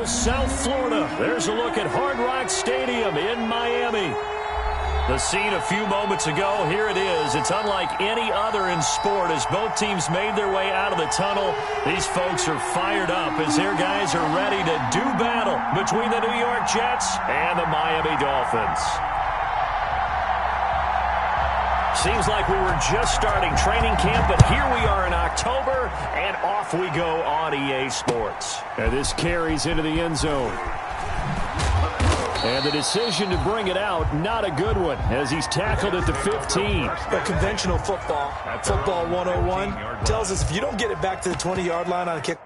South Florida. There's a look at Hard Rock Stadium in Miami. The scene a few moments ago, here it is. It's unlike any other in sport as both teams made their way out of the tunnel. These folks are fired up as their guys are ready to do battle between the New York Jets and the Miami Dolphins. Seems like we were just starting training camp, but here we are in October, and off we go on EA Sports. And this carries into the end zone. And the decision to bring it out, not a good one, as he's tackled at the 15. But conventional football 101, tells us if you don't get it back to the 20-yard line on a kick.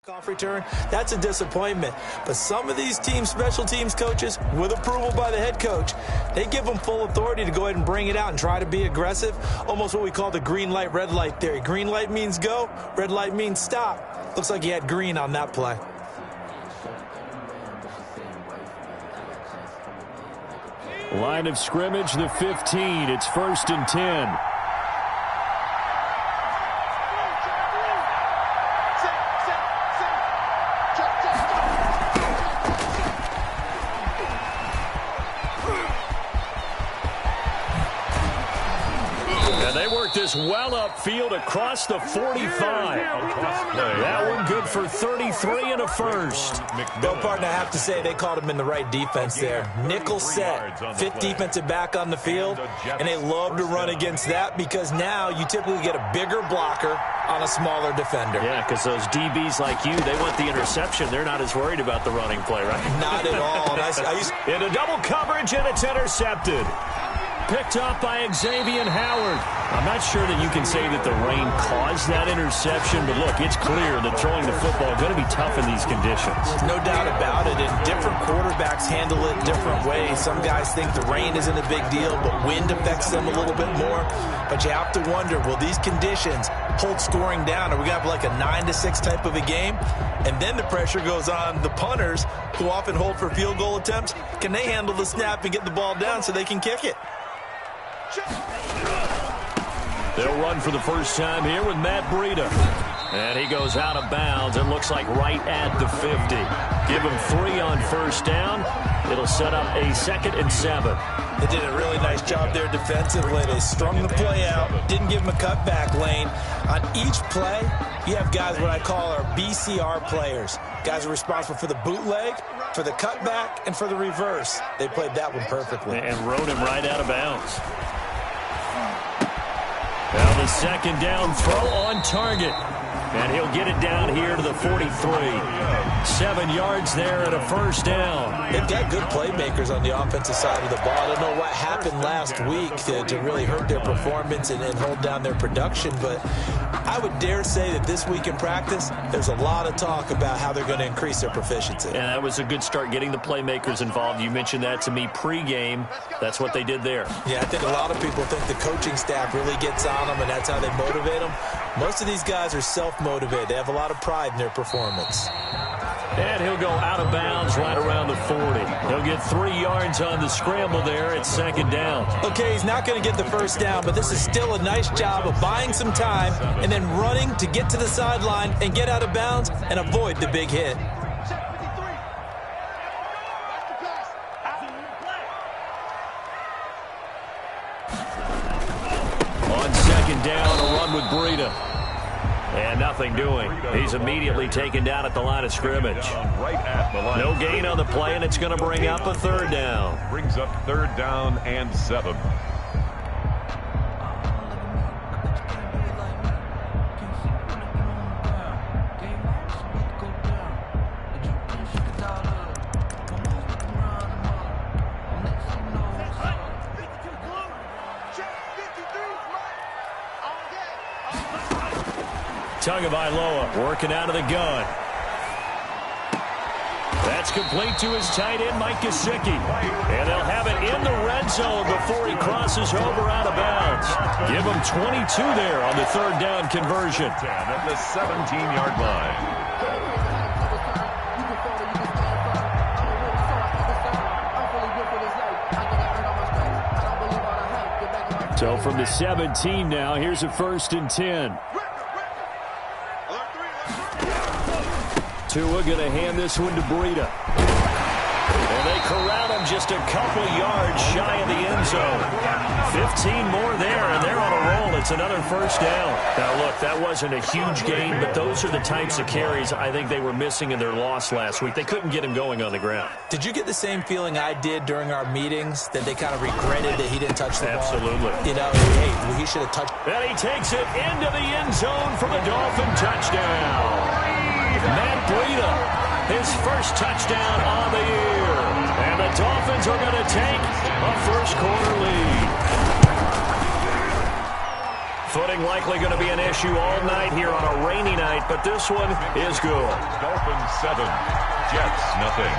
Off return, that's a disappointment. But some of these teams, special teams coaches, with approval by the head coach, they give them full authority to go ahead and bring it out and try to be aggressive. Almost what we call the green light, red light theory. Green light means go, red light means stop. Looks like he had green on that play. Line of scrimmage, the 15. It's 1st and 10. This well upfield across the 45. That one good for 33 and a first. Well, partner, I have to say they called him in the right defense there. Nickel set, fifth defensive back on the field, and they love to run against that because now you typically get a bigger blocker on a smaller defender. Yeah, because those DBs like you, they want the interception. They're not as worried about the running play, right? Not at all. In a double coverage, and it's intercepted. Picked up by Xavier Howard. I'm not sure that you can say that the rain caused that interception, but look, it's clear that throwing the football is going to be tough in these conditions. No doubt about it, and different quarterbacks handle it different ways. Some guys think the rain isn't a big deal, but wind affects them a little bit more. But you have to wonder, will these conditions hold scoring down? Are we going to have like a 9-6 type of a game? And then the pressure goes on the punters, who often hold for field goal attempts. Can they handle the snap and get the ball down so they can kick it? They'll run for the first time here with Matt Breida. And he goes out of bounds. It looks like right at the 50. Give him 3 on first down. It'll set up a 2nd and 7. They did a really nice job there defensively. They strung the play out, didn't give him a cutback lane. On each play, you have guys what I call our BCR players. Guys are responsible for the bootleg, for the cutback, and for the reverse. They played that one perfectly. And rode him right out of bounds. Now the 2nd down throw on target. And he'll get it down here to the 43. 7 yards there and a first down. They've got good playmakers on the offensive side of the ball. I don't know what happened last week to really hurt their performance and hold down their production, but I would dare say that this week in practice, there's a lot of talk about how they're going to increase their proficiency. And that was a good start, getting the playmakers involved. You mentioned that to me pregame. That's what they did there. Yeah, I think a lot of people think the coaching staff really gets on them, and that's how they motivate them. Most of these guys are self-motivated. They have a lot of pride in their performance. And he'll go out of bounds right around the 40. He'll get 3 yards on the scramble there at 2nd down. Okay, he's not going to get the first down, but this is still a nice job of buying some time and then running to get to the sideline and get out of bounds and avoid the big hit. On 2nd down, a run with Breida. And nothing doing. He's immediately taken down at the line of scrimmage. No gain on the play, and it's going to bring up a 3rd down. Brings up 3rd down and 7. Tagovailoa working out of the gun. That's complete to his tight end, Mike Gesicki. And they'll have it in the red zone before he crosses over out of bounds. Give him 22 there on the third down conversion. 10 at the 17-yard line. So from the 17 now, here's a 1st and 10. Tua going to hand this one to Breida. And they corral him just a couple yards shy of the end zone. 15 more there, and they're on a roll. It's another 1st down. Now, look, that wasn't a huge gain, but those are the types of carries I think they were missing in their loss last week. They couldn't get him going on the ground. Did you get the same feeling I did during our meetings, that they kind of regretted that he didn't touch the ball? Absolutely. You know, hey, he should have touched. And he takes it into the end zone for the Dolphin touchdown. Matt Breida, his first touchdown on the year. And the Dolphins are going to take a first-quarter lead. Footing likely going to be an issue all night here on a rainy night, but this one is good. Dolphins 7, Jets nothing.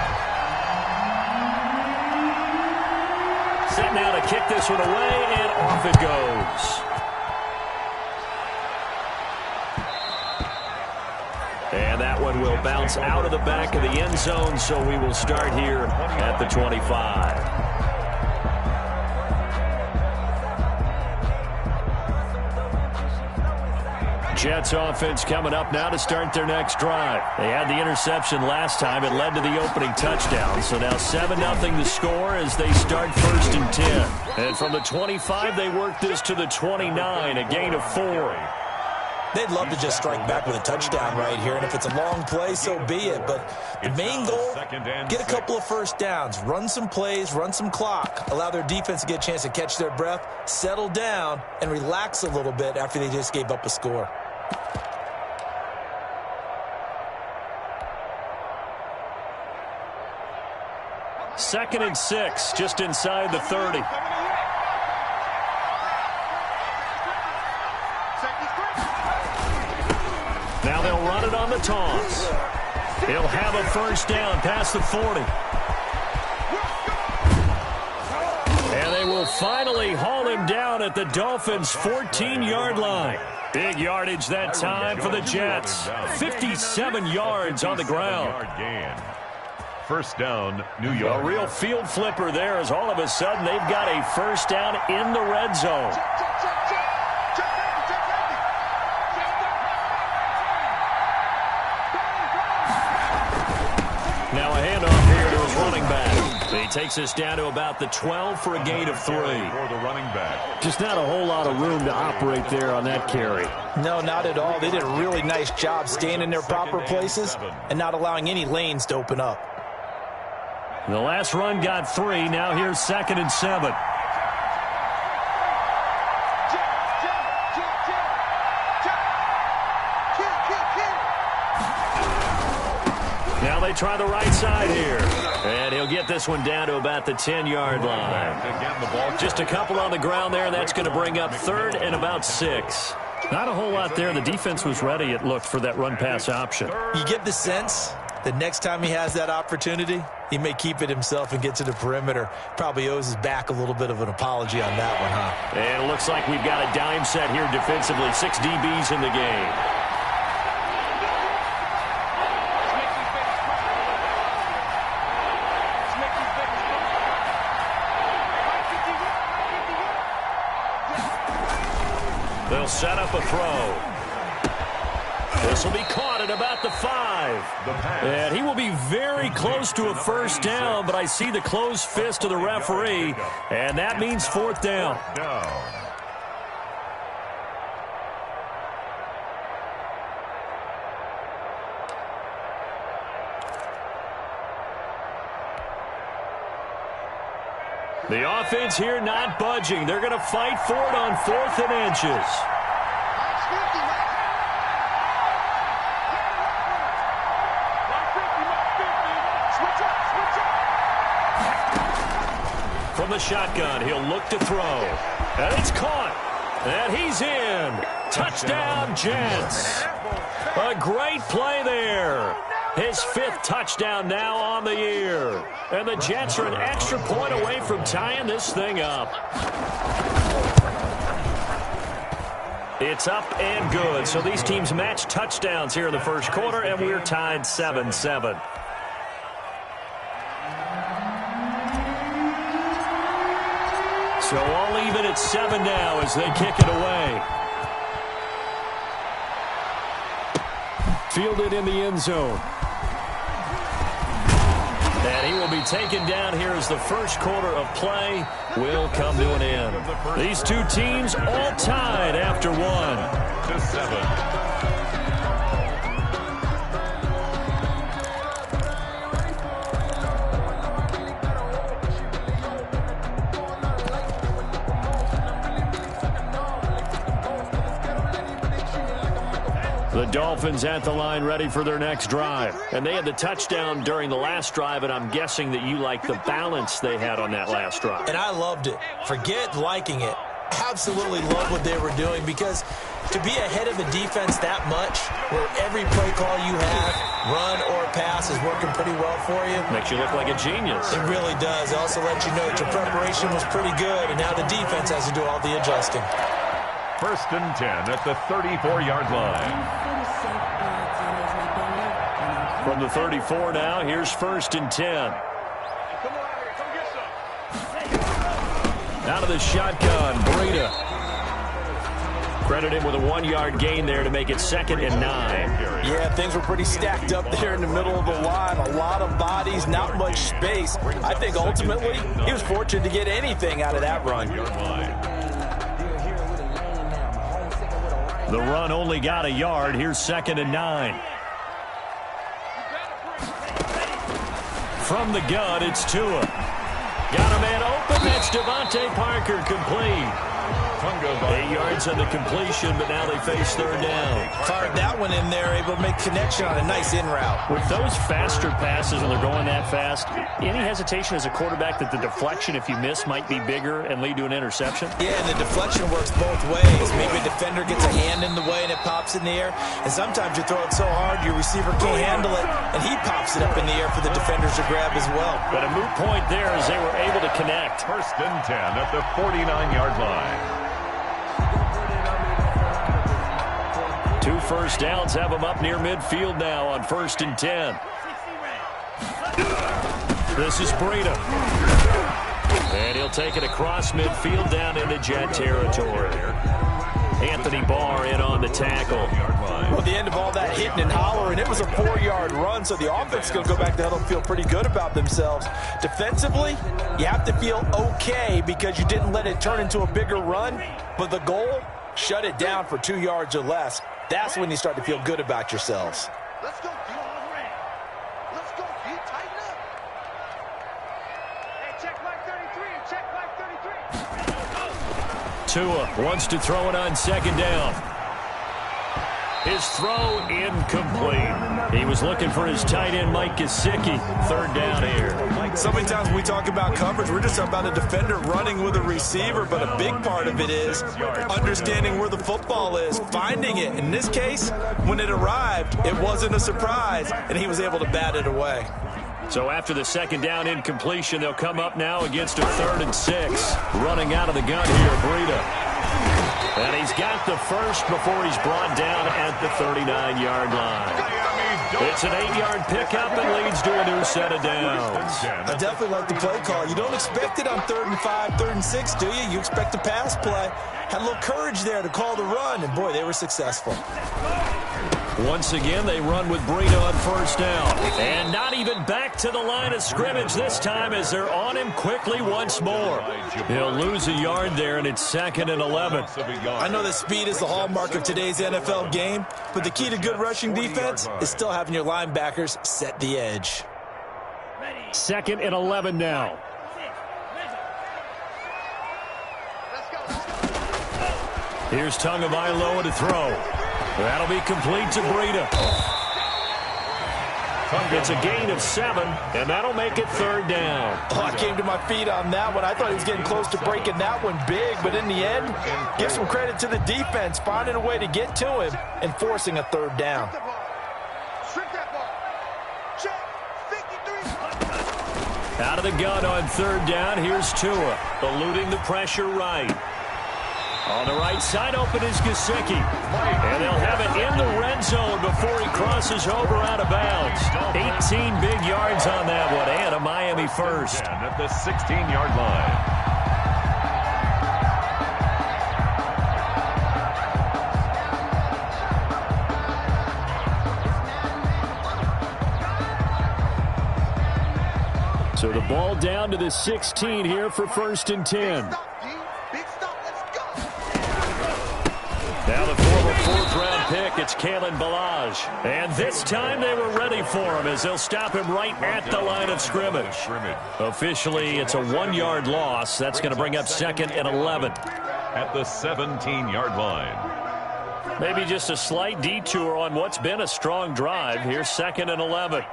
Set now to kick this one away, and off it goes. And that one will bounce out of the back of the end zone, so we will start here at the 25. Jets offense coming up now to start their next drive. They had the interception last time. It led to the opening touchdown. So now 7-0 the score as they start 1st and 10. And from the 25, they work this to the 29, a gain of 4. They'd love to just strike back with a touchdown right here, and if it's a long play, so be it. But the main goal, get a couple of 1st downs, run some plays, run some clock, allow their defense to get a chance to catch their breath, settle down, and relax a little bit after they just gave up a score. Second and 6, just inside the 30. Now they'll run it on the toss. He'll have a 1st down past the 40. And they will finally haul him down at the Dolphins' 14-yard line. Big yardage that time for the Jets. 57 yards on the ground. 1st down, New York. A real field flipper there as all of a sudden they've got a 1st down in the red zone. Now a handoff here to his running back. He takes us down to about the 12 for a gain of 3. For the running back. Just not a whole lot of room to operate there on that carry. No, not at all. They did a really nice job staying in their proper places and not allowing any lanes to open up. The last run got 3. Now here's 2nd and 7. Now they try the right side here. And he'll get this one down to about the 10-yard line. Just a couple on the ground there, and that's going to bring up 3rd and about 6. Not a whole lot there. The defense was ready, it looked, for that run-pass option. You get the sense that next time he has that opportunity, he may keep it himself and get to the perimeter. Probably owes his back a little bit of an apology on that one, huh? And it looks like we've got a dime set here defensively. 6 DBs in the game. They'll set up a throw. This will be caught at about the 5. And he will be very close to a 1st down, but I see the closed fist of the referee, and that means 4th down. The offense here not budging. They're going to fight for it on 4th and inches. From the shotgun, he'll look to throw. And it's caught. And he's in. Touchdown, Jets. A great play there. His 5th touchdown now on the year. And the Jets are an extra point away from tying this thing up. It's up and good. So these teams match touchdowns here in the first quarter, and we're tied 7-7. So all even at 7 now as they kick it away. Fielded in the end zone. And he will be taken down here as the first quarter of play will come to an end. These two teams all tied after 1-7. The Dolphins at the line ready for their next drive. And they had the touchdown during the last drive, and I'm guessing that you like the balance they had on that last drive. And I loved it. Forget liking it. Absolutely love what they were doing, because to be ahead of a defense that much, where every play call you have, run or pass, is working pretty well for you. Makes you look like a genius. It really does. It also lets you know that your preparation was pretty good, and now the defense has to do all the adjusting. 1st and 10 at the 34-yard line. From the 34 now, here's 1st and 10. Out of the shotgun, Breida. Credit him with a 1-yard gain there to make it 2nd and 9. Yeah, things were pretty stacked up there in the middle of the line. A lot of bodies, not much space. I think ultimately he was fortunate to get anything out of that run. The run only got a yard. Here's 2nd and 9. From the gun, it's Tua. Got a man open. That's Devontae Parker, complete. 8 yards on the completion, but now they face 3rd down. Fired that one in there, able to make connection on a nice in route. With those faster passes, when they're going that fast, any hesitation as a quarterback that the deflection, if you miss, might be bigger and lead to an interception? Yeah, and the deflection works both ways. Maybe a defender gets a hand in the way and it pops in the air. And sometimes you throw it so hard your receiver can't handle it, and he pops it up in the air for the defenders to grab as well. But a moot point there as they were able to connect. 1st and 10 at the 49-yard line. 2 first downs have them up near midfield now on 1st and 10. This is Breida. And he'll take it across midfield down into Jet territory. Anthony Barr in on the tackle. Well, at the end of all that hitting and hollering, it was a 4-yard run, so the offense is going to go back to huddle and feel pretty good about themselves. Defensively, you have to feel okay because you didn't let it turn into a bigger run, but the goal, shut it down for 2 yards or less. That's when you start to feel good about yourselves. Let's go, D. Let's go, D. Tighten up. Hey, check mark 33. Check mark 33. Tua wants to throw it on 2nd down. His throw incomplete. He was looking for his tight end, Mike Gesicki. 3rd down here. So many times when we talk about coverage, we're just talking about a defender running with a receiver, but a big part of it is understanding where the football is, finding it. In this case, when it arrived, it wasn't a surprise, and he was able to bat it away. So after the 2nd down incompletion, they'll come up now against a 3rd and 6. Running out of the gun here, Breida. And he's got the first before he's brought down at the 39-yard line. It's an 8-yard pickup and leads to a new set of downs. I definitely like the play call. You don't expect it on 3rd and 5, 3rd and 6, do you? You expect a pass play. Had a little courage there to call the run, and boy, they were successful. Once again, they run with Breida on 1st down. And not even back to the line of scrimmage this time as they're on him quickly once more. He'll lose a yard there, and it's 2nd and 11. I know that speed is the hallmark of today's NFL game, but the key to good rushing defense is still having your linebackers set the edge. 2nd and 11 now. Here's Tagovailoa to throw. That'll be complete to Breida. It's a gain of 7, and that'll make it 3rd down. Oh, I came to my feet on that one. I thought he was getting close to breaking that one big, but in the end, give some credit to the defense, finding a way to get to him and forcing a 3rd down. Out of the gun on 3rd down, here's Tua, eluding the pressure right. On the right side, open is Gesicki. And they'll have it in the red zone before he crosses over out of bounds. 18 big yards on that one, and a Miami first. At the 16-yard line. So the ball down to the 16 here for 1st and 10. Now the former 4th-round pick, it's Kalen Ballage. And this time they were ready for him as they'll stop him right at the line of scrimmage. Officially, it's a 1-yard loss. That's going to bring up 2nd and 11. At the 17-yard line. Maybe just a slight detour on what's been a strong drive. Here's 2nd and 11.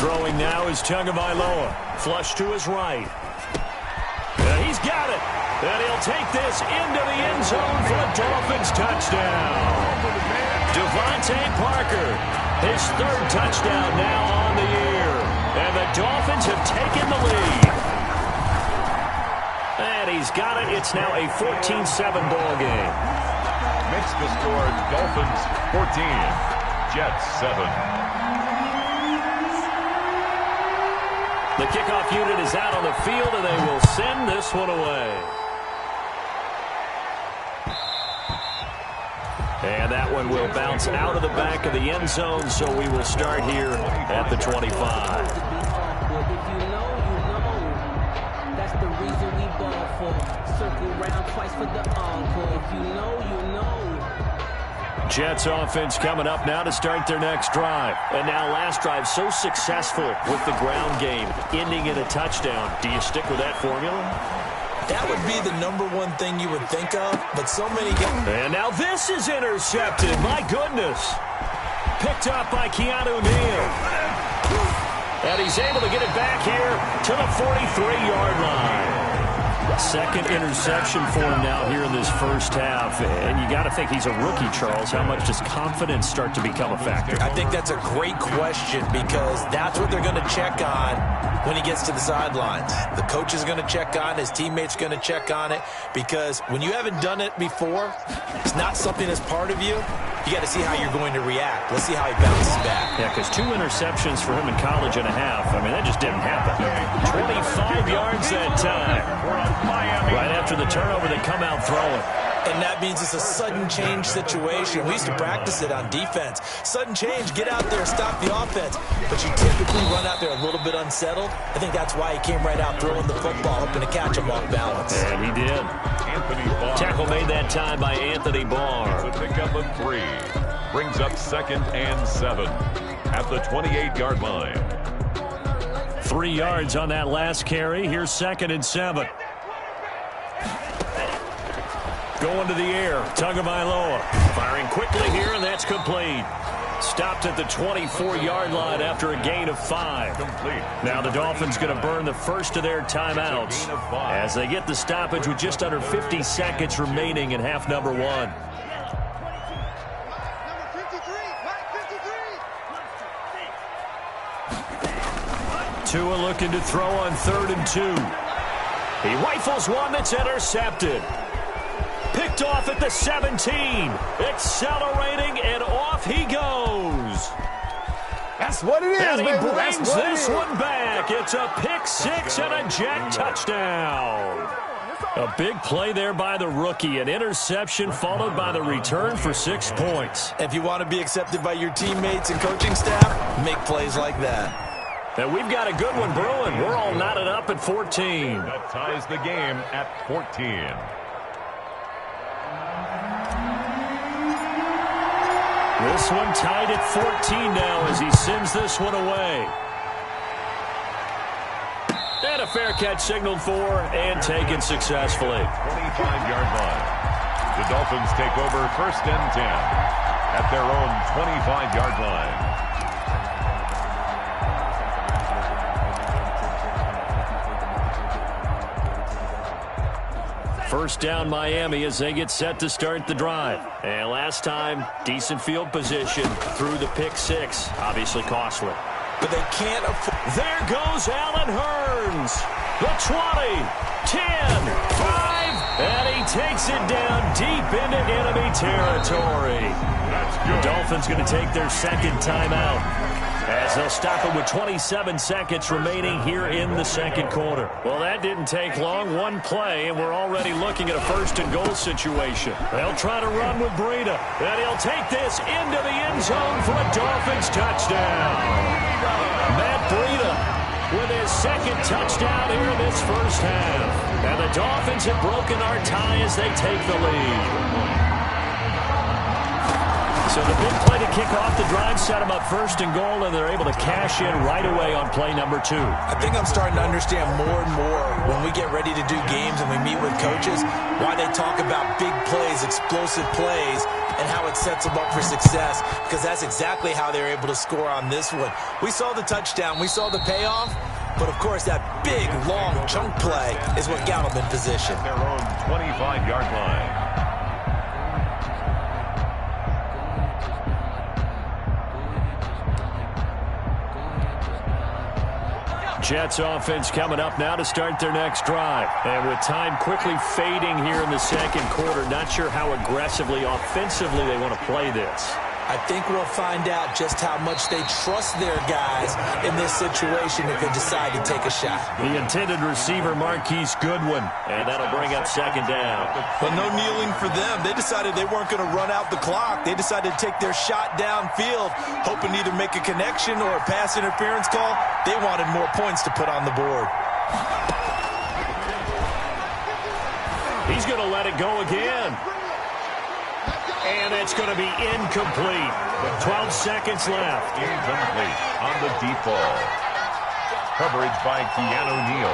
Throwing now is Tagovailoa. Flush to his right. And he's got it. And he'll take this into the end zone for a Dolphins touchdown. Devontae Parker, his 3rd touchdown now on the year. And the Dolphins have taken the lead. And he's got it. It's now a 14-7 ball game. Makes the score Dolphins 14, Jets 7. The kickoff unit is out on the field, and they will send this one away. And that one will bounce out of the back of the end zone, so we will start here at the 25. If you know, you know. That's the reason we ball for. Circle round twice for the encore. If you know, you know. Jets offense coming up now to start their next drive. And now last drive so successful with the ground game, ending in a touchdown. Do you stick with that formula? That would be the #1 thing you would think of, but so many guys. And now this is intercepted. My goodness. Picked up by Keanu Neal. And he's able to get it back here to the 43-yard line. 2nd interception for him now here in this first half. And you got to think he's a rookie, Charles. How much does confidence start to become a factor? I think that's a great question because that's what they're going to check on when he gets to the sidelines. The coach is going to check on, his teammates going to check on it, because when you haven't done it before, it's not something that's part of you. You got to see how you're going to react. Let's see how he bounces back. Yeah, because 2 interceptions for him in college and a half. I mean, that just didn't happen. 25 yards that time. Right after the turnover, they come out throwing. And that means it's a sudden change situation. We used to practice it on defense. Sudden change, get out there, stop the offense. But you typically run out there a little bit unsettled. I think that's why he came right out throwing the football, hoping to catch him off balance. And he did. Tackle made that time by Anthony Barr. To pick up a 3. Brings up 2nd and 7 at the 28-yard line. 3 yards on that last carry. Here's 2nd and 7. Going to the air, Tagovailoa. Firing quickly here, and that's complete. Stopped at the 24-yard line after a gain of 5. Complete. Now the Dolphins going to burn the first of their timeouts as they get the stoppage with just under 50 seconds remaining in half number 1. Tua looking to throw on 3rd and 2. He rifles one that's intercepted. Picked off at the 17. Accelerating, and off he goes. That's what it is, and he baby. brings That's what this one back. It's a pick 6 and a jet touchdown. A big play there by the rookie. An interception followed by the return for 6 points. If you want to be accepted by your teammates and coaching staff, make plays like that. And we've got a good one brewing. We're all knotted up at 14. That ties the game at 14. This one tied at 14 now as he sends this one away. And a fair catch signaled for and taken successfully. 25-yard line. The Dolphins take over 1st and 10 at their own 25-yard line. First down Miami as they get set to start the drive. And last time, decent field position through the pick six. Obviously costly. But they can't afford. There goes Allen Hurns. The 20, 10, 5, and he takes it down deep into enemy territory. That's good. The Dolphins going to take their second timeout as they'll stop it with 27 seconds remaining here in the second quarter. Well, that didn't take long. One play, and we're already looking at a 1st and goal situation. They'll try to run with Breida, and he'll take this into the end zone for a Dolphins touchdown. Matt Breida with his second touchdown here in this first half. And the Dolphins have broken our tie as they take the lead. So the big play to kick off the drive set them up 1st and goal, and they're able to cash in right away on play number 2. I think I'm starting to understand more and more when we get ready to do games and we meet with coaches why they talk about big plays, explosive plays, and how it sets them up for success, because that's exactly how they're able to score on this one. We saw the touchdown. We saw the payoff. But, of course, that big, long chunk play is what got them in position. Their own 25-yard line. Jets offense coming up now to start their next drive. And with time quickly fading here in the second quarter, not sure how aggressively, offensively they want to play this. I think we'll find out just how much they trust their guys in this situation if they decide to take a shot. The intended receiver, Marquise Goodwin, and that'll bring up second down. But no kneeling for them. They decided they weren't going to run out the clock. They decided to take their shot downfield, hoping to either make a connection or a pass interference call. They wanted more points to put on the board. He's going to let it go again. And it's going to be incomplete. 12 seconds left. Incomplete on the deep ball. Coverage by Keanu Neal.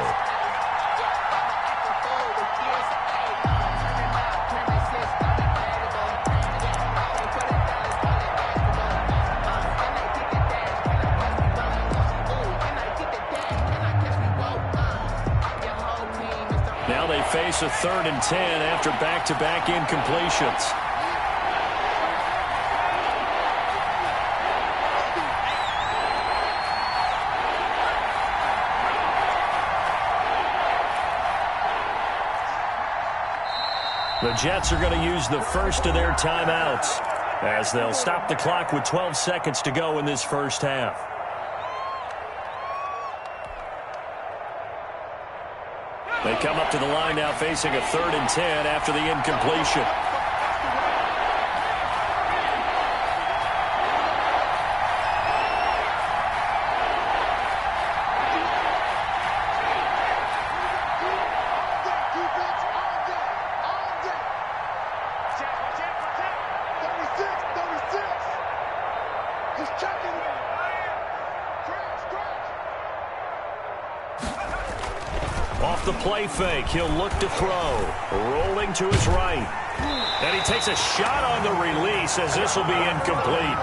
Now they face a 3rd and 10 after back-to-back incompletions. The Jets are going to use the first of their timeouts as they'll stop the clock with 12 seconds to go in this first half. They come up to the line now facing a 3rd and 10 after the incompletion. Off the play fake, he'll look to throw. Rolling to his right. And he takes a shot on the release as this will be incomplete.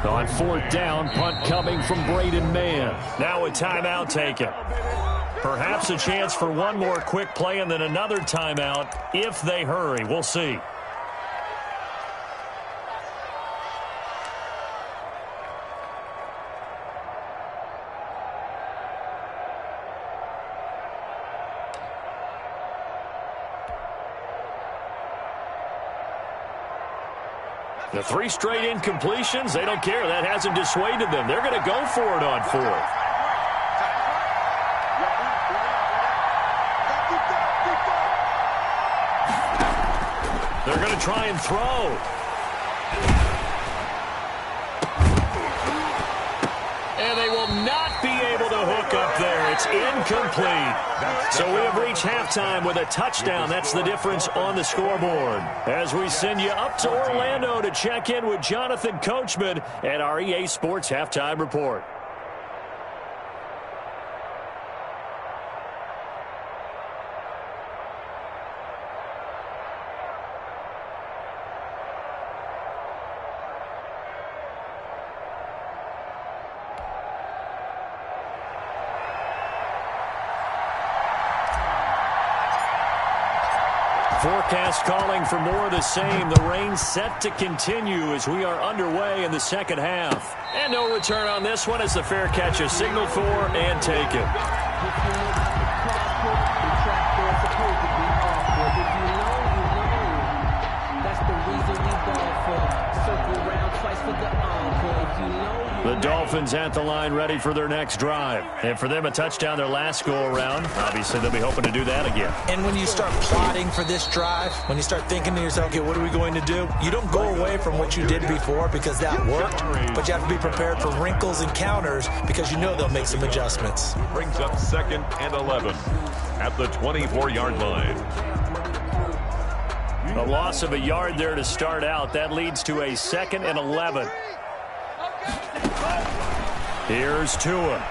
On 4th down, punt coming from Braden Mann. Now a timeout taken. Perhaps a chance for one more quick play and then another timeout if they hurry. We'll see. The 3 straight incompletions, they don't care. That hasn't dissuaded them. They're going to go for it on 4th. They're going to try and throw. And they will not be able to hook up there. It's incomplete. So we have reached halftime with a touchdown. That's the difference on the scoreboard. As we send you up to Orlando to check in with Jonathan Coachman at our EA Sports Halftime Report. Forecast calling for more of the same. The rain set to continue as we are underway in the second half. And no return on this one as the fair catch is signaled for and taken. The Dolphins at the line ready for their next drive. And for them, a touchdown their last go-around. Obviously, they'll be hoping to do that again. And when you start plotting for this drive, when you start thinking to yourself, okay, what are we going to do? You don't go away from what you did before because that worked, but you have to be prepared for wrinkles and counters because you know they'll make some adjustments. Brings up 2nd and 11 at the 24-yard line. A loss of a yard there to start out. That leads to a 2nd and 11. Here's Tua.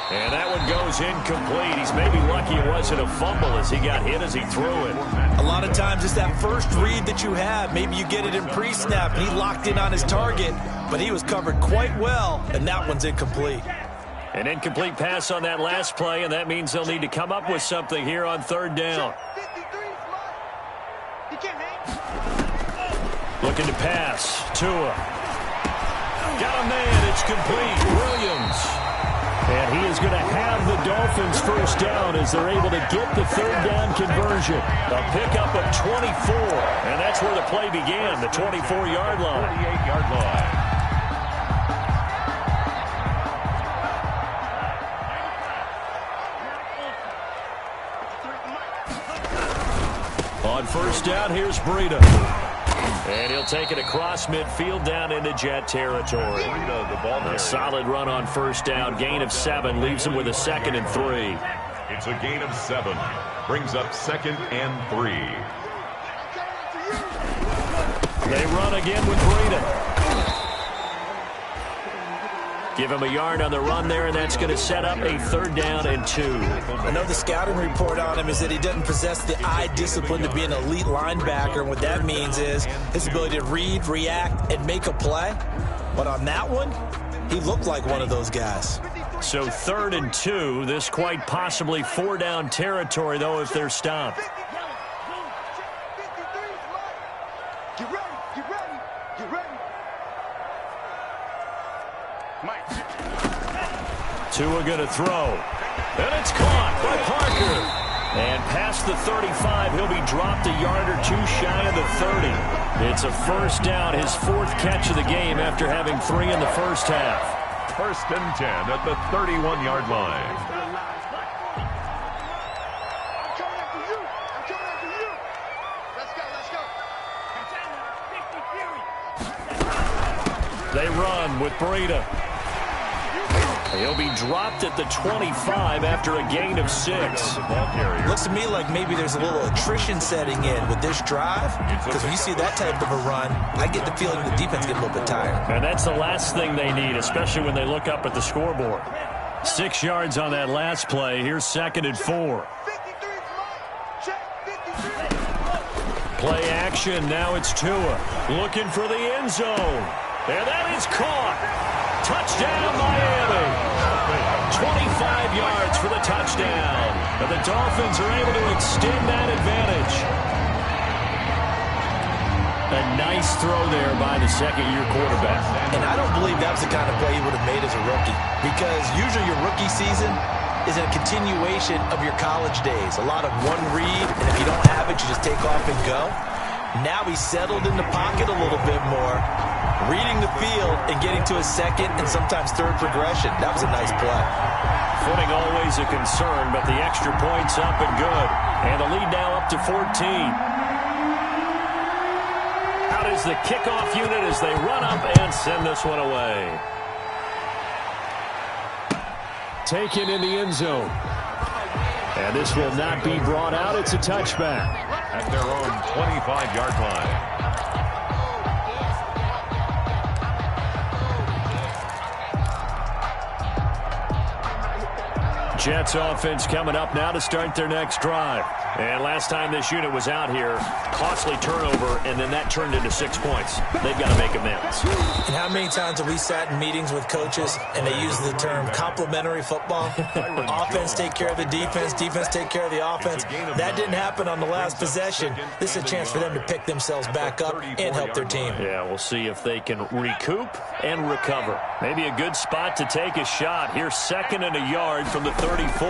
And that one goes incomplete. He's maybe lucky it wasn't a fumble as he got hit as he threw it. A lot of times it's that first read that you have. Maybe you get it in pre-snap, and he locked in on his target, but he was covered quite well, and that one's incomplete. An incomplete pass on that last play, and that means they'll need to come up with something here on 3rd down. Looking to pass. Tua. Got a man. It's complete. Williams. And he is going to have the Dolphins first down as they're able to get the 3rd down conversion. A pickup of 24. And that's where the play began, the 24-yard line. 28-yard line. On 1st down, here's Breida. And he'll take it across midfield down into Jet territory. A solid run on 1st down. Gain of 7 leaves him with a 2nd and 3. It's a gain of 7. Brings up 2nd and 3. They run again with Breida. Give him a yard on the run there, and that's going to set up a 3rd down and 2. I know the scouting report on him is that he doesn't possess the eye discipline to be an elite linebacker. And what that means is his ability to read, react, and make a play. But on that one, he looked like one of those guys. So 3rd and 2. This quite possibly 4-down territory, though, if they're stopped. Get ready, get ready, get ready. Tua going to throw. And it's caught by Parker. And past the 35, he'll be dropped a yard or 2 shy of the 30. It's a 1st down, his 4th catch of the game after having 3 in the first half. 1st and 10 at the 31-yard line. I'm coming after you. I'm coming after you. Let's go, let's go. They run with Breida. He'll be dropped at the 25 after a gain of 6. Looks to me like maybe there's a little attrition setting in with this drive, because when you see that type of a run, I get the feeling the defense gets a little bit tired. And that's the last thing they need, especially when they look up at the scoreboard. 6 yards on that last play. Here's 2nd and 4. Play action. Now it's Tua looking for the end zone. And that is caught. Touchdown, Miami. 25 yards for the touchdown. And the Dolphins are able to extend that advantage. A nice throw there by the 2nd-year quarterback. And I don't believe that was the kind of play he would have made as a rookie, because usually your rookie season is a continuation of your college days. A lot of one read, and if you don't have it, you just take off and go. Now he's settled in the pocket a little bit more, reading the field and getting to his second and sometimes third progression. That was a nice play. Footing always a concern, but the extra point's up and good. And the lead now up to 14. Out is the kickoff unit as they run up and send this one away. Taken in the end zone. And this will not be brought out. It's a touchback. At their own 25-yard line. Jets offense coming up now to start their next drive. And last time this unit was out here, costly turnover, and then that turned into 6 points. They've got to make amends. And how many times have we sat in meetings with coaches and they use the term complementary football? Offense take care of the defense, defense take care of the offense. That didn't happen on the last possession. This is a chance for them to pick themselves back up and help their team. Yeah, we'll see if they can recoup and recover. Maybe a good spot to take a shot. Here's 2nd and a yard from the 34.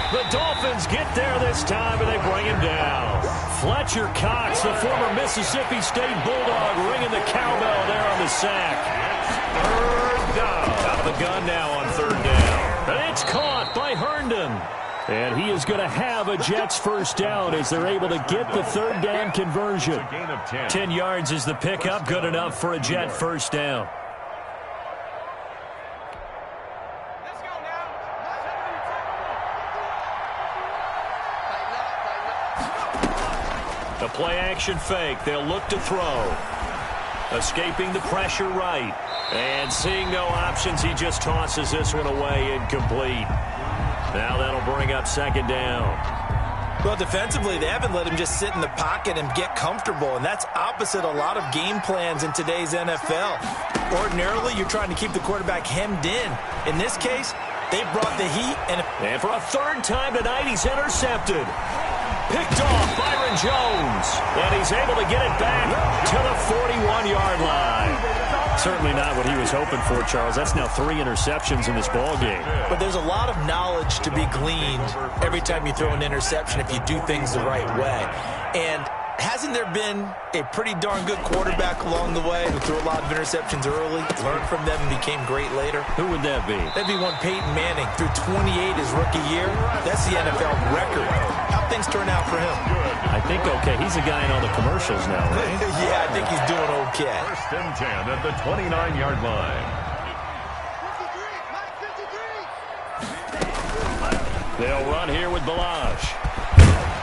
The Dolphins get there this time, and they bring him down. Fletcher Cox, the former Mississippi State Bulldog, ringing the cowbell there on the sack. Third down. Out of the gun now on 3rd down. And it's caught by Herndon. And he is going to have a Jets first down as they're able to get the 3rd down conversion. 10 yards is the pickup, good enough for a Jet first down. The play-action fake. They'll look to throw. Escaping the pressure right. And seeing no options, he just tosses this one away, incomplete. Now that'll bring up 2nd down. Well, defensively, they haven't let him just sit in the pocket and get comfortable, and that's opposite a lot of game plans in today's NFL. Ordinarily, you're trying to keep the quarterback hemmed in. In this case, they brought the heat. And for a 3rd time tonight, he's intercepted. Picked off Byron Jones. And he's able to get it back to the 41-yard line. Certainly not what he was hoping for, Charles. That's now 3 interceptions in this ballgame. But there's a lot of knowledge to be gleaned every time you throw an interception if you do things the right way. And hasn't there been a pretty darn good quarterback along the way who threw a lot of interceptions early, learned from them, and became great later? Who would that be? That'd be one Peyton Manning. Threw 28 his rookie year. That's the NFL record. How things turn out for him? I think okay. He's a guy in all the commercials now, right? Yeah, I think he's doing okay. 1st and 10 at the 29-yard line. They'll run here with Balazs.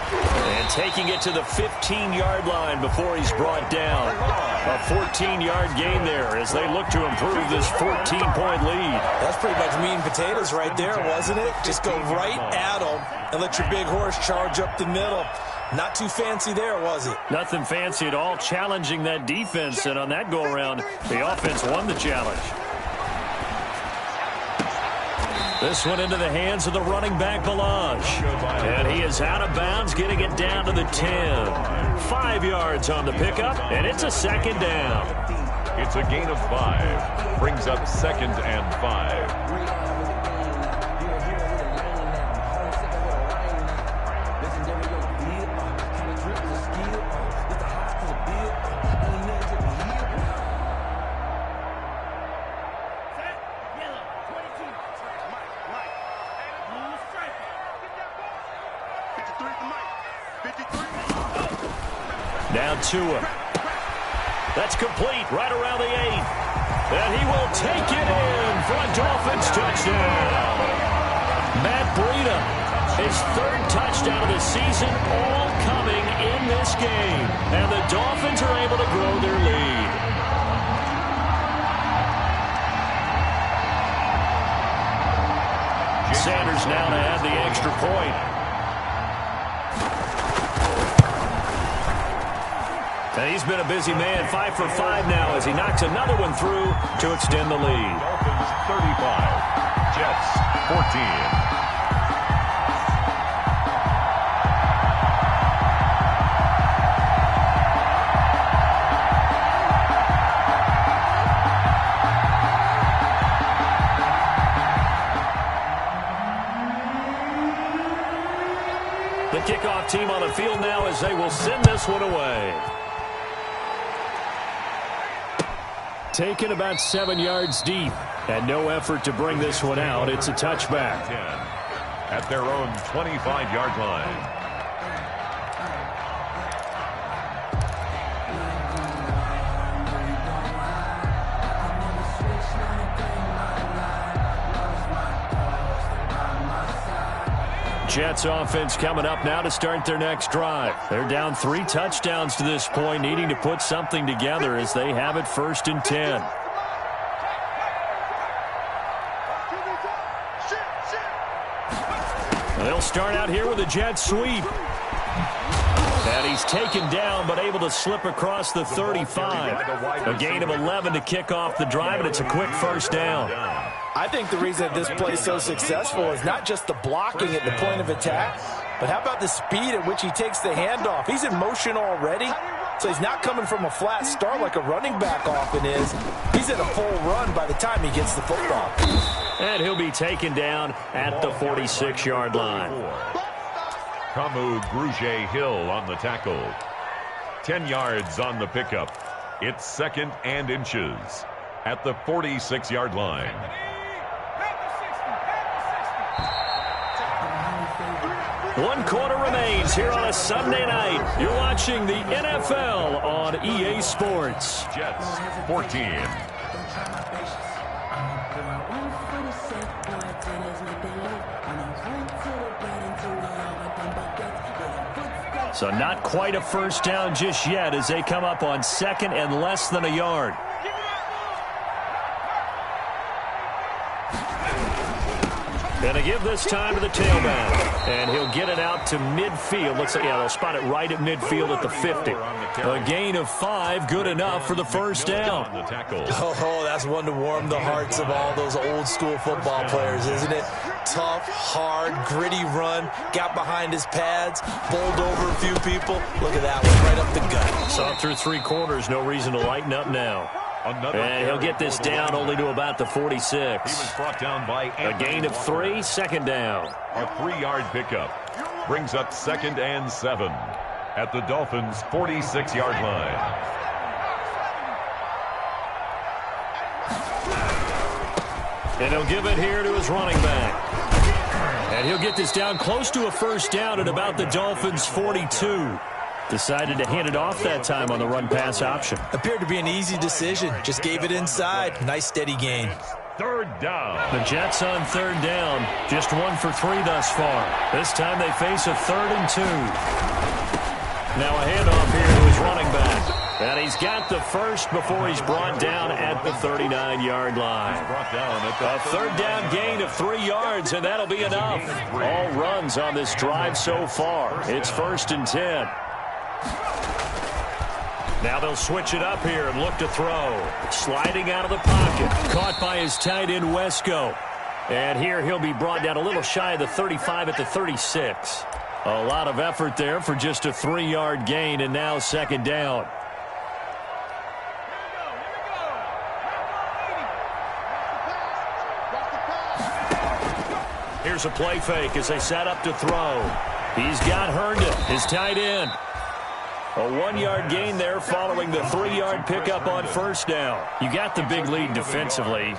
And taking it to the 15-yard line before he's brought down. A 14-yard gain there as they look to improve this 14-point lead. That's pretty much meat and potatoes right there, wasn't it? Just go right at them and let your big horse charge up the middle. Not too fancy there, was it? Nothing fancy at all, challenging that defense. And on that go-around, the offense won the challenge. This one into the hands of the running back, Balazs. And he is out of bounds, getting it down to the 10. 5 yards on the pickup, and it's a 2nd down. It's a gain of 5. Brings up 2nd and 5. Down to him. That's complete right around the 8. And he will take it in for a Dolphins touchdown. Matt Breida, his 3rd touchdown of the season, all coming in this game. And the Dolphins are able to grow their lead. Sanders now to add the extra point. And he's been a busy man, 5 for 5 now as he knocks another one through to extend the lead. Dolphins 35, Jets 14. The kickoff team field now as they will send this one away. Taken about 7 yards deep, and no effort to bring this one out. It's a touchback. 10 at their own 25-yard line. Jets offense coming up now to start their next drive. They're down 3 touchdowns to this point, needing to put something together as they have it 1st and 10. They'll start out here with a jet sweep. And he's taken down, but able to slip across the 35. A gain of 11 to kick off the drive, and it's a quick 1st down. I think the reason that this play is so successful is not just the blocking at the point of attack, but how about the speed at which he takes the handoff? He's in motion already, so he's not coming from a flat start like a running back often is. He's in a full run by the time he gets the football. And he'll be taken down at the 46-yard line. Kamu Grugier-Hill on the tackle. 10 yards on the pickup. It's 2nd and inches at the 46-yard line. 1 quarter remains here on a Sunday night. You're watching the NFL on EA Sports. Jets 14. So not quite a 1st down just yet as they come up on 2nd and less than a yard. Gonna give this time to the tailback. And he'll get it out to midfield. Looks like, yeah, they'll spot it right at midfield at the 50. A gain of 5, good enough for the 1st down. Oh, that's one to warm the hearts of all those old school football players, isn't it? Tough, hard, gritty run. Got behind his pads, bowled over a few people. Look at that one, right up the gut. Saw through 3 quarters, no reason to lighten up now. And he'll get this down only to about the 46. He was brought down by a gain of 3, 2nd down. A 3-yard pickup brings up 2nd and 7 at the Dolphins' 46-yard line. And he'll give it here to his running back. And he'll get this down close to a 1st down at about the Dolphins' 42. Decided to hand it off that time on the run-pass option. Appeared to be an easy decision. Just gave it inside. Nice, steady gain. 3rd down. The Jets on 3rd down. Just 1 for 3 thus far. This time they face a 3rd and 2. Now a handoff here to his running back. And he's got the 1st before he's brought down at the 39-yard line. A 3rd down gain of 3 yards, and that'll be enough. All runs on this drive so far. It's 1st and 10. Now they'll switch it up here and look to throw. Sliding out of the pocket. Caught by his tight end, Wesco. And here he'll be brought down a little shy of the 35 at the 36. A lot of effort there for just a 3-yard gain, and now 2nd down. Here's a play fake as they set up to throw. He's got Herndon, his tight end. A 1-yard gain there following the 3-yard pickup on 1st down. You got the big lead defensively.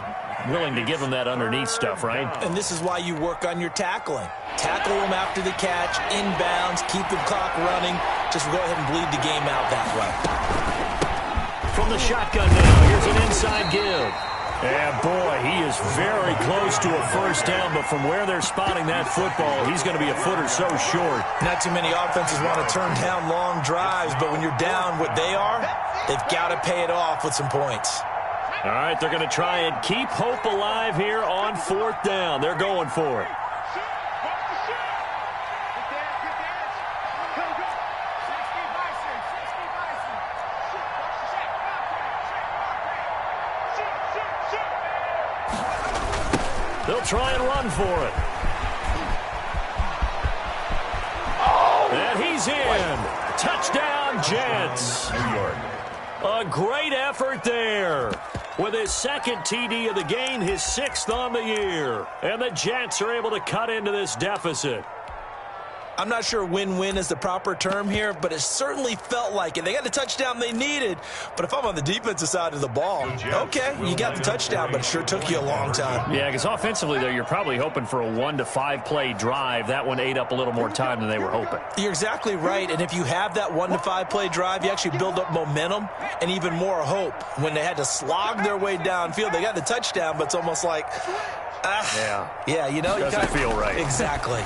Willing to give them that underneath stuff, right? And this is why you work on your tackling. Tackle them after the catch, inbounds, keep the clock running. Just go ahead and bleed the game out that way. From the shotgun now, here's an inside give. And boy, he is very close to a 1st down, but from where they're spotting that football, he's going to be a foot or so short. Not too many offenses want to turn down long drives, but when you're down what they are, they've got to pay it off with some points. All right, they're going to try and keep hope alive here on 4th down. They're going for it. They'll try and run for it. And he's in. Touchdown, Jets. New York. A great effort there. With his 2nd TD of the game, his 6th on the year. And the Jets are able to cut into this deficit. I'm not sure win-win is the proper term here, but it certainly felt like it. They got the touchdown they needed, but if I'm on the defensive side of the ball, okay, you got the touchdown, but it sure took you a long time. Yeah, because offensively, though, you're probably hoping for a 1 to 5 play drive. That one ate up a little more time than they were hoping. You're exactly right, and if you have that 1 to 5 play drive, you actually build up momentum and even more hope. When they had to slog their way downfield, they got the touchdown, but it's almost like, yeah, you know, doesn't feel right. Exactly.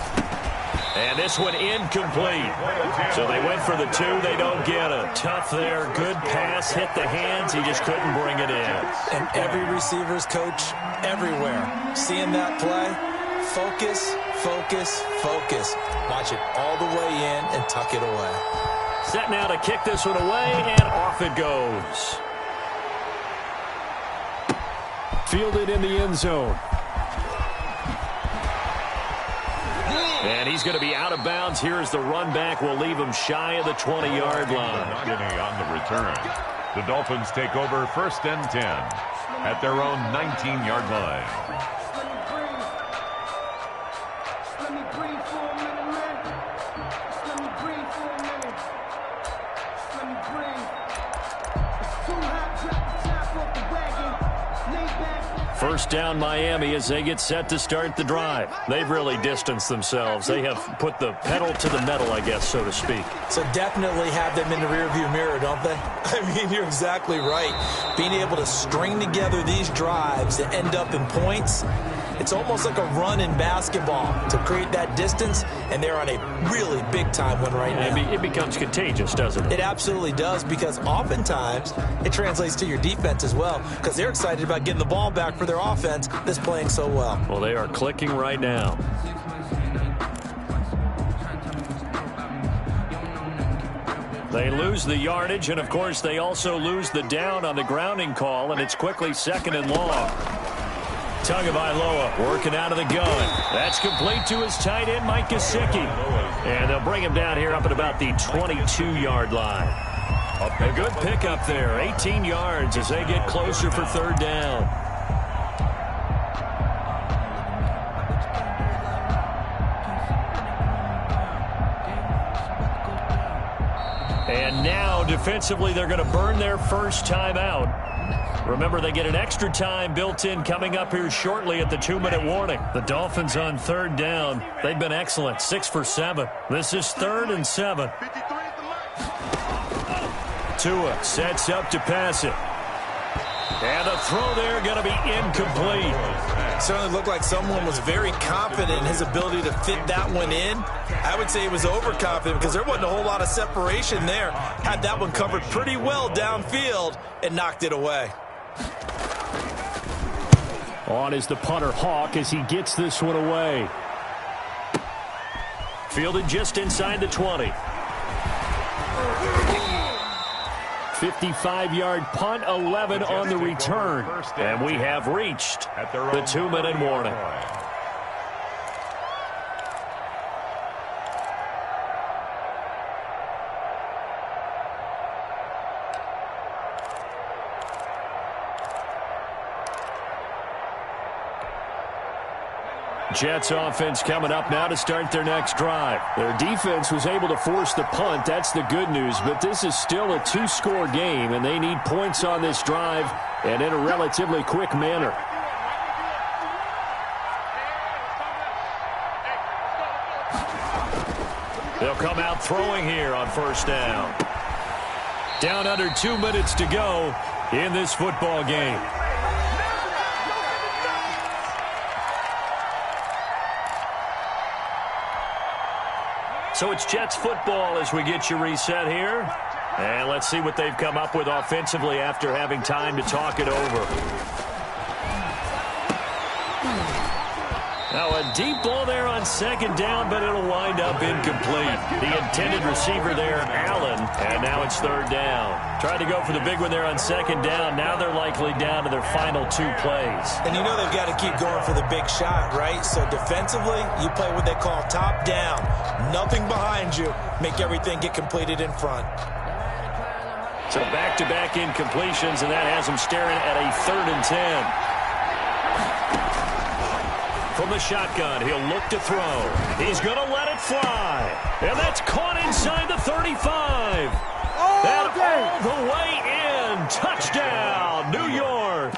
And this one incomplete. So they went for the 2. They don't get it. Tough there. Good pass. Hit the hands. He just couldn't bring it in. And every receiver's coach everywhere, seeing that play, focus, focus, focus. Watch it all the way in and tuck it away. Set now to kick this one away, and off it goes. Fielded in the end zone. And he's going to be out of bounds. Here's the run back. We'll leave him shy of the 20-yard line. On the return. The Dolphins take over 1st and 10 at their own 19-yard line. Let me breathe for a minute, man. Let me breathe for a minute. Let me breathe. It's too hot, drop the top off the wagon. Lay back. First down Miami as they get set to start the drive. They've really distanced themselves. They have put the pedal to the metal, I guess, so to speak. So definitely have them in the rearview mirror, don't they? I mean, you're exactly right. Being able to string together these drives that end up in points, it's almost like a run in basketball to create that distance, and they're on a really big-time one right now. It becomes contagious, doesn't it? It absolutely does, because oftentimes it translates to your defense as well, because they're excited about getting the ball back for their offense that's playing so well. Well, they are clicking right now. They lose the yardage, and, of course, they also lose the down on the grounding call, and it's quickly 2nd and long. Tagovailoa working out of the gun. That's complete to his tight end, Mike Gesicki. And they'll bring him down here up at about the 22-yard line. A good pickup there, 18 yards as they get closer for 3rd down. And now, defensively, they're going to burn their first time out. Remember, they get an extra time built in coming up here shortly at the 2-minute warning. The Dolphins on 3rd down. They've been excellent, 6 for 7. This is 3rd and 7. Tua sets up to pass it. And the throw there going to be incomplete. Certainly looked like someone was very confident in his ability to fit that one in. I would say he was overconfident because there wasn't a whole lot of separation there. Had that one covered pretty well downfield and knocked it away. On is the punter Hawk as he gets this one away. Fielded just inside the 20. 55-yard punt, 11 on the return. And we have reached the 2-minute warning. Jets offense coming up now to start their next drive. Their defense was able to force the punt. That's the good news, but this is still a 2-score game, and they need points on this drive and in a relatively quick manner. They'll come out throwing here on 1st down. Down under 2 minutes to go in this football game. So it's Jets football as we get you reset here. And let's see what they've come up with offensively after having time to talk it over. Now a deep ball there on 2nd down, but it'll wind up incomplete. The intended receiver there, Allen, and now it's 3rd down. Tried to go for the big one there on 2nd down. Now they're likely down to their final 2 plays. And you know they've got to keep going for the big shot, right? So defensively, you play what they call top down. Nothing behind you. Make everything get completed in front. So back-to-back incompletions, and that has them staring at a 3rd and 10. From the shotgun. He'll look to throw. He's going to let it fly. And that's caught inside the 35. And all the way in. Touchdown, New York.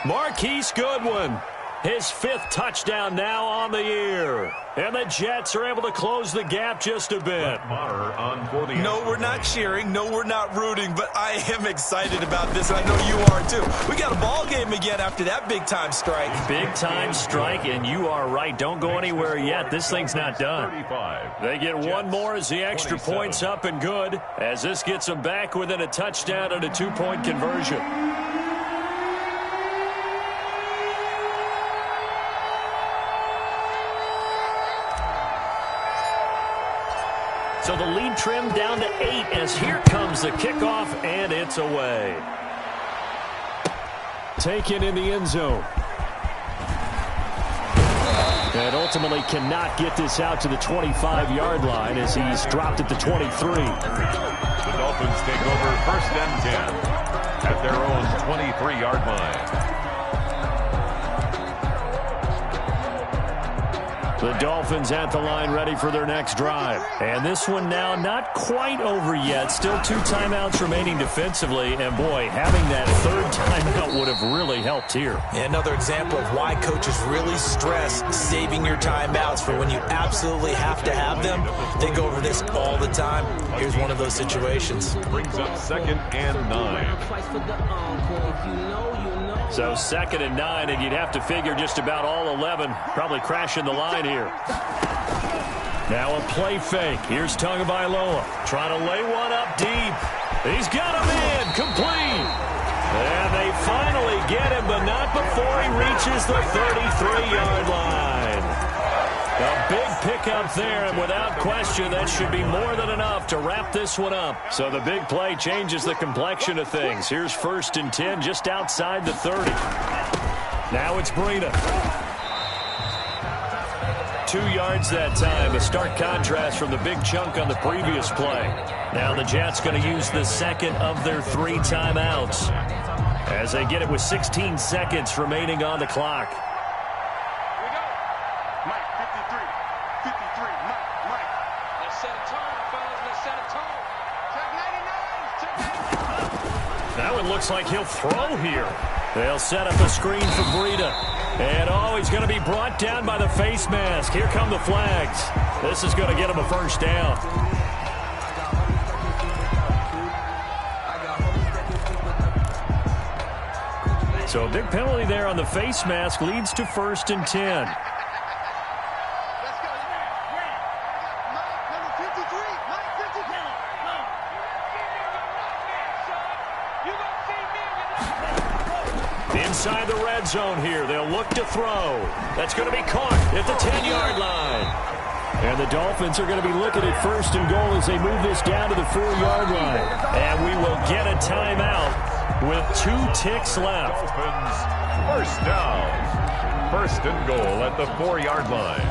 Marquise Goodwin. His 5th touchdown now on the year. And the Jets are able to close the gap just a bit. No, we're not cheering. No, we're not rooting. But I am excited about this, and I know you are too. We got a ball game again after that big-time strike. Big-time strike, and you are right. Don't go anywhere yet. This thing's not done. They get one more as the extra point's up and good, as this gets them back within a touchdown and a 2-point conversion. So the lead trimmed down to 8 as here comes the kickoff, and it's away. Taken in the end zone. And ultimately cannot get this out to the 25-yard line as he's dropped at the 23. The Dolphins take over 1st and 10 at their own 23-yard line. The Dolphins at the line ready for their next drive. And this one now not quite over yet. Still 2 timeouts remaining defensively. And, boy, having that 3rd timeout would have really helped here. Another example of why coaches really stress saving your timeouts for when you absolutely have to have them. They go over this all the time. Here's one of those situations. Brings up 2nd and 9. So 2nd and 9, and you'd have to figure just about all 11 probably crashing the line here. Now a play fake. Here's Tagovailoa trying to lay one up deep. He's got him in. Complete. And they finally get him, but not before he reaches the 33-yard line. A big pickup there, and without question, that should be more than enough to wrap this one up. So the big play changes the complexion of things. Here's 1st and 10 just outside the 30. Now it's Breida. 2 yards that time, a stark contrast from the big chunk on the previous play. Now the Jets going to use the 2nd of their 3 timeouts as they get it with 16 seconds remaining on the clock. That one looks like he'll throw here. They'll set up a screen for Breida. And, he's going to be brought down by the face mask. Here come the flags. This is going to get him a 1st down. So a big penalty there on the face mask leads to 1st and 10. Inside the red zone here. They'll look to throw. That's going to be caught at the 10-yard line. And the Dolphins are going to be looking at 1st and goal as they move this down to the 4-yard line. And we will get a timeout with 2 ticks left. Dolphins, 1st down. 1st and goal at the 4-yard line.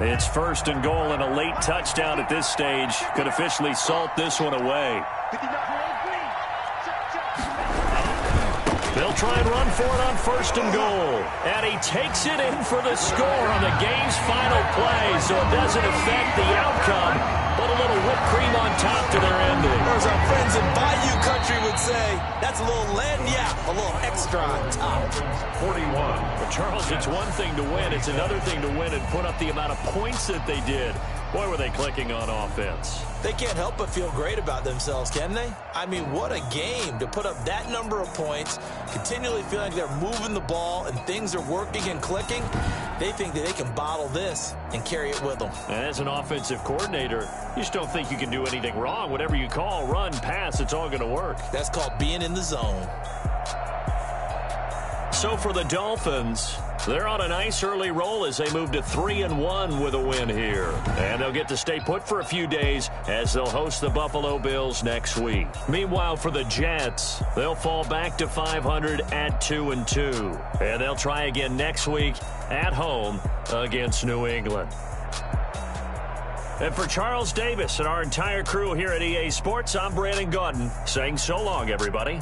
It's 1st and goal, and a late touchdown at this stage could officially salt this one away. They'll try and run for it on 1st and goal. And he takes it in for the score on the game's final play, so it doesn't affect the outcome, but a little whipped cream on top to their ending. Or as our friends in Bayou Country would say, that's a little a little extra on top. 41. But Charles, it's one thing to win. It's another thing to win and put up the amount of points that they did. Boy, were they clicking on offense. They can't help but feel great about themselves, can they? I mean, what a game to put up that number of points, continually feeling like they're moving the ball and things are working and clicking. They think that they can bottle this and carry it with them. And as an offensive coordinator, you just don't think you can do anything wrong. Whatever you call, run, pass, it's all going to work. That's called being in the zone. So for the Dolphins, they're on a nice early roll as they move to 3-1 with a win here. And they'll get to stay put for a few days as they'll host the Buffalo Bills next week. Meanwhile, for the Jets, they'll fall back to 500 at 2-2. And they'll try again next week at home against New England. And for Charles Davis and our entire crew here at EA Sports, I'm Brandon Gaudin saying so long, everybody.